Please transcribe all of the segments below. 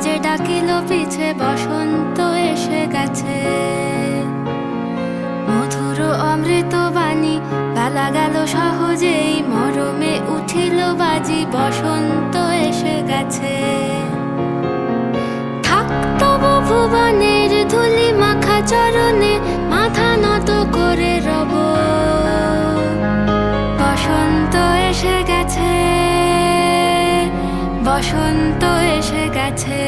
বাজে ডাকিল পিছে বসন্ত এসে গেছে। মধুর অমৃত বাণী বেলা গেল সহজেই, মরমে উঠিল বাজি বসন্ত এসে গেছে। থাকতব ভুবনের ধুলি মাখা চরণে মাথা নত করে রব। বসন্ত এসে গেছে, বসন্ত এসে গেছে।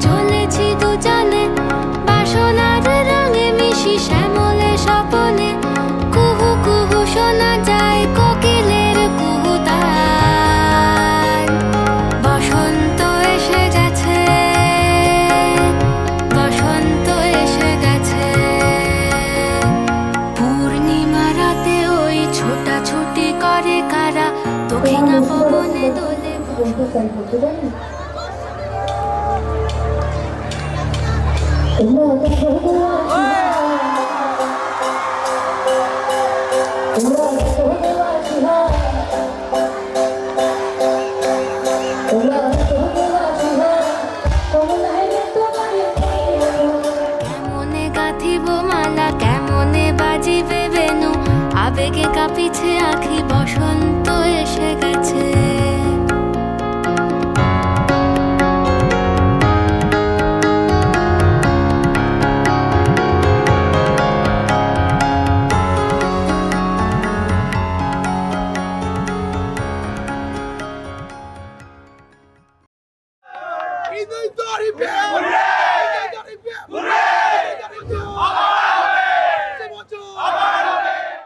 চলেছি দুজনে বাসনার রঙে মিশি শ্যামলে স্বপনে। কুহু কুহু শোনা যায় কোকিলের কুহুতান। বসন্ত এসে গেছে, বসন্ত এসে গেছে। পূর্ণিমা রাতে ওই ছোটাছুটি করে কারা, দক্ষিণা পবনে দোলে। কেমনে গাঁথিব মালা, কেমনে বাজিবে বেনু, আবেগে কাঁপিছে আঁখি বসন্ত এসে গেছে। Inventório, velho!